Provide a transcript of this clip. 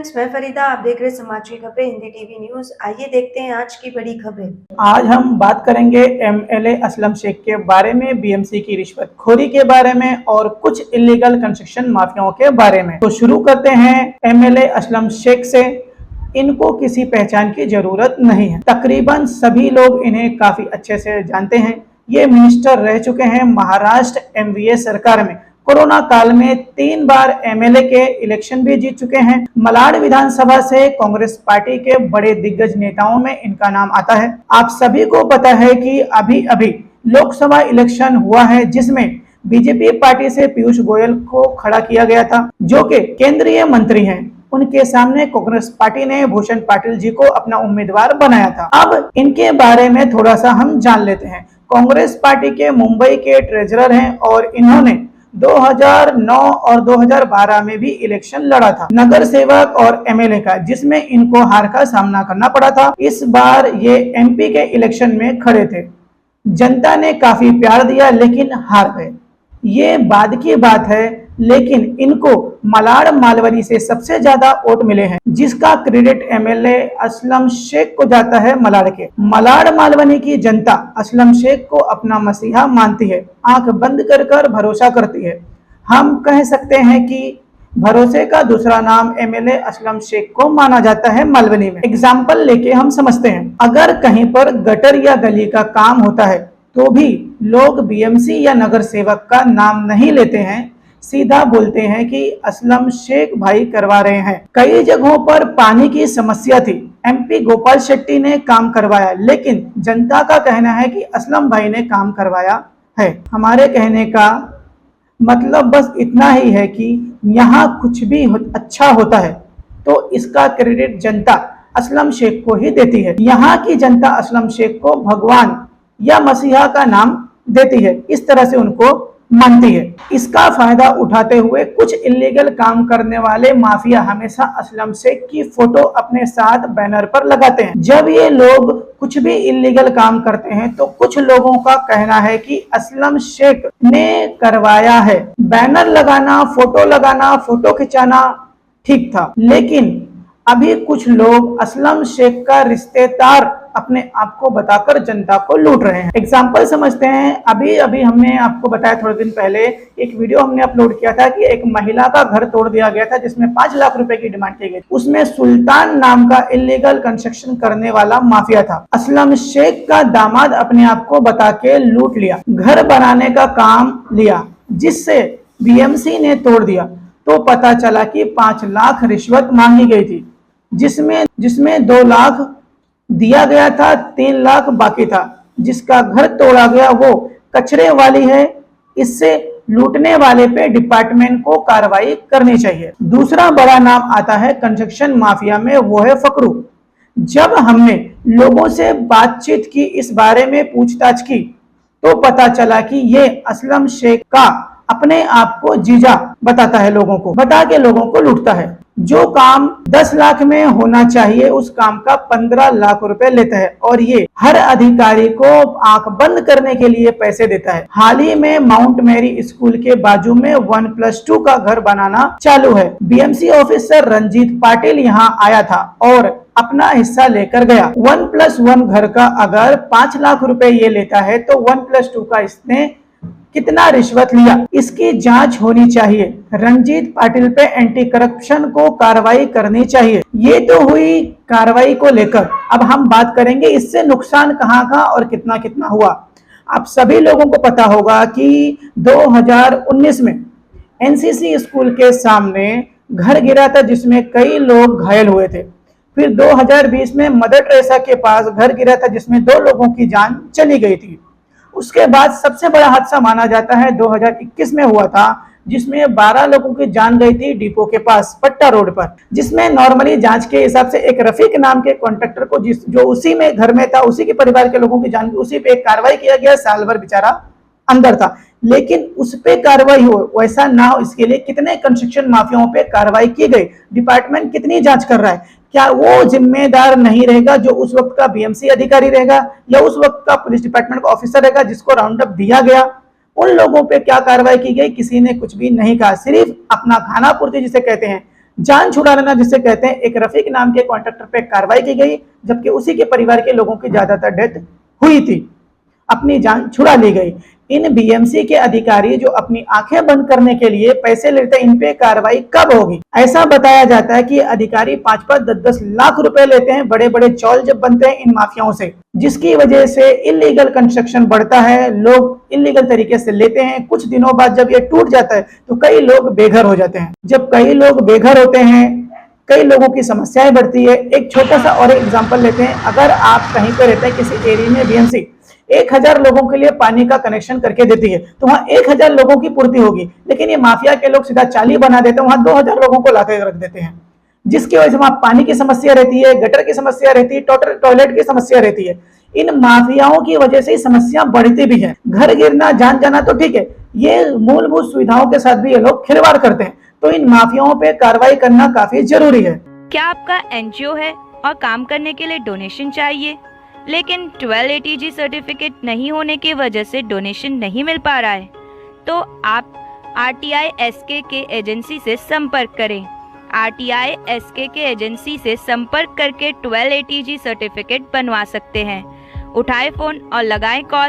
Friends, मैं फरीदा। आप देख रहे हैं समाज की खबरें हिंदी टीवी न्यूज। आइए देखते हैं आज की बड़ी खबरें। आज हम बात करेंगे एमएलए असलम शेख के बारे में, बीएमसी की रिश्वतखोरी के बारे में और कुछ इलीगल कंस्ट्रक्शन माफियाओं के बारे में। तो शुरू करते हैं एमएलए असलम शेख से। इनको किसी पहचान की जरूरत नहीं है, तकरीबन सभी लोग इन्हें काफी अच्छे से जानते हैं। ये मिनिस्टर रह चुके हैं महाराष्ट्र एमवीए सरकार में। कोरोना काल में 3 बार एमएलए के इलेक्शन भी जीत चुके हैं। मलाड विधानसभा से कांग्रेस पार्टी के बड़े दिग्गज नेताओं में इनका नाम आता है। आप सभी को पता है कि अभी अभी लोकसभा इलेक्शन हुआ है, जिसमें बीजेपी पार्टी से पीयूष गोयल को खड़ा किया गया था, जो कि केंद्रीय मंत्री हैं। उनके सामने कांग्रेस पार्टी ने भूषण पाटिल जी को अपना उम्मीदवार बनाया था। अब इनके बारे में थोड़ा सा हम जान लेते हैं। कांग्रेस पार्टी के मुंबई के ट्रेजरर हैं और इन्होंने 2009 और 2012 में भी इलेक्शन लड़ा था, नगर सेवक और एमएलए का, जिसमें इनको हार का सामना करना पड़ा था। इस बार ये एमपी के इलेक्शन में खड़े थे। जनता ने काफी प्यार दिया लेकिन हार गए। ये बाद की बात है, लेकिन इनको मलाड मालवनी से सबसे ज्यादा वोट मिले हैं, जिसका क्रेडिट एमएलए असलम शेख को जाता है। मलाड के मलाड मालवनी की जनता असलम शेख को अपना मसीहा मानती है, आंख बंद कर भरोसा करती है। हम कह सकते हैं कि भरोसे का दूसरा नाम एमएलए असलम शेख को माना जाता है मालवनी में। एग्जाम्पल लेके हम समझते हैं, अगर कहीं पर गटर या गली का काम होता है तो भी लोग बीएमसी या नगर सेवक का नाम नहीं लेते हैं, सीधा बोलते हैं कि असलम शेख भाई करवा रहे हैं। कई जगहों पर पानी की समस्या थी, एमपी गोपाल शेट्टी ने काम करवाया, लेकिन जनता का कहना है कि असलम भाई ने काम करवाया है। हमारे कहने का मतलब बस इतना ही है कि यहाँ कुछ भी अच्छा होता है तो इसका क्रेडिट जनता असलम शेख को ही देती है। यहाँ की जनता असलम शेख को भगवान या मसीहा का नाम देती है, इस तरह से उनको मानती है। इसका फायदा उठाते हुए कुछ इलीगल काम करने वाले माफिया हमेशा असलम शेख की फोटो अपने साथ बैनर पर लगाते हैं। जब ये लोग कुछ भी इलीगल काम करते हैं तो कुछ लोगों का कहना है कि असलम शेख ने करवाया है। बैनर लगाना, फोटो खिंचाना ठीक था, लेकिन अभी कुछ लोग असलम शेख का रिश्तेदार अपने आप को बताकर जनता को लूट रहे हैं। एग्जाम्पल समझते हैं। अभी हमने आपको बताया, थोड़े दिन पहले एक वीडियो हमने अपलोड किया था कि एक महिला का घर तोड़ दिया गया था, जिसमें 5 लाख रुपए की डिमांड की गई। उसमें सुल्तान नाम का इलीगल कंस्ट्रक्शन करने वाला माफिया था। असलम शेख का दामाद अपने आप को बता के लूट लिया, घर बनाने का काम लिया, जिससे बीएमसी ने तोड़ दिया। तो पता चला कि 5 लाख रिश्वत मांगी गई थी, जिसमें 2 लाख दिया गया था, 3 लाख बाकी था। जिसका घर तोड़ा गया वो कचरे वाली है। इससे लूटने वाले पे डिपार्टमेंट को कार्रवाई करनी चाहिए। दूसरा बड़ा नाम आता है कंस्ट्रक्शन माफिया में, वो है फकरू। जब हमने लोगों से बातचीत की, इस बारे में पूछताछ की, तो पता चला कि ये असलम शेख का अपने आप को जीजा बताता है, बता के लोगों को लूटता है। जो काम 10 लाख में होना चाहिए उस काम का 15 लाख रुपए लेता है, और ये हर अधिकारी को आंख बंद करने के लिए पैसे देता है। हाल ही में माउंट मैरी स्कूल के बाजू में 1+2 का घर बनाना चालू है। बीएमसी ऑफिसर रंजीत पाटिल यहाँ आया था और अपना हिस्सा लेकर गया। 1+1 घर का अगर 5 लाख रुपए ये लेता है तो 1+2 का इसने कितना रिश्वत लिया, इसकी जांच होनी चाहिए। रंजीत पाटिल पे एंटी करप्शन को कार्रवाई करनी चाहिए। ये तो हुई कार्रवाई को लेकर। अब हम बात करेंगे इससे नुकसान कहाँ और कितना कितना हुआ। आप सभी लोगों को पता होगा कि 2019 में एनसीसी स्कूल के सामने घर गिरा था, जिसमें कई लोग घायल हुए थे। फिर 2020 में मदर टेरेसा के पास घर गिरा था, जिसमें 2 लोगों की जान चली गई थी। उसके बाद सबसे बड़ा हादसा माना जाता है 2021 में हुआ था, जिसमें 12 लोगों की जान गई थी डिपो के पास पट्टा रोड पर, जिसमें नॉर्मली जांच के हिसाब से एक रफीक नाम के कॉन्ट्रैक्टर को जो उसी में घर में था, उसी के परिवार के लोगों की जान, उसी पे एक कार्रवाई किया गया। साल भर बेचारा अंदर था, लेकिन उस पे कार्रवाई हो, वैसा ना हो इसके लिए कितने कंस्ट्रक्शन माफियाओं पे कार्रवाई की गई, डिपार्टमेंट कितनी जांच कर रहा है। क्या वो जिम्मेदार नहीं रहेगा जो उस वक्त का बीएमसी अधिकारी रहेगा या उस वक्त का पुलिस डिपार्टमेंट का ऑफिसर रहेगा जिसको राउंड अप दिया गया? उन लोगों पे क्या कार्रवाई की गई? किसी ने कुछ भी नहीं कहा, सिर्फ अपना खाना पूर्ति जिसे कहते हैं, जान छुड़ा लेना जिसे कहते हैं, एक रफीक नाम के कॉन्ट्रैक्टर पे कार्रवाई की गई, जबकि उसी के परिवार के लोगों की ज्यादातर डेथ हुई थी, अपनी जान छुड़ा ली गई। इन बीएमसी के अधिकारी जो अपनी आंखें बंद करने के लिए पैसे लेते हैं, इन पे कार्रवाई कब होगी? ऐसा बताया जाता है कि अधिकारी 5-5, 10-10 लाख रुपए लेते हैं, बड़े बड़े चौल जब बनते हैं इन माफियाओं से, जिसकी वजह से इलीगल कंस्ट्रक्शन बढ़ता है, लोग इलीगल तरीके से लेते हैं। कुछ दिनों बाद जब ये टूट जाता है तो कई लोग बेघर हो जाते हैं। जब कई लोग बेघर होते हैं, कई लोगों की समस्याएं बढ़ती है। एक छोटा सा और एग्जांपल लेते हैं। अगर आप कहीं पर रहते हैं, किसी एरिया में बीएमसी 1000 लोगों के लिए पानी का कनेक्शन करके देती है, तो वहां 1000 लोगों की पूर्ति होगी, लेकिन ये माफिया के लोग सीधा 40 बना देते हैं, वहां 2000 लोगों को लाकर रख देते हैं, जिसकी वजह से वहां पानी की समस्या रहती है, गटर की समस्या रहती है, टॉयलेट की समस्या रहती है। इन माफियाओं की वजह से समस्या बढ़ती भी है। घर गिरना, जान जाना तो ठीक है, ये मूलभूत सुविधाओं के साथ भी ये लोग खिलवाड़ करते हैं, तो इन माफियाओं पे कार्रवाई करना काफी जरूरी है। क्या आपका एनजीओ है और काम करने के लिए डोनेशन चाहिए, लेकिन 1280G सर्टिफिकेट नहीं होने की वजह से डोनेशन नहीं मिल पा रहा है, तो आप RTI SK के एजेंसी से संपर्क करें। RTI SK के एजेंसी से संपर्क करके 1280G सर्टिफिकेट बनवा सकते हैं। उठाएं फोन और लगाएं कॉल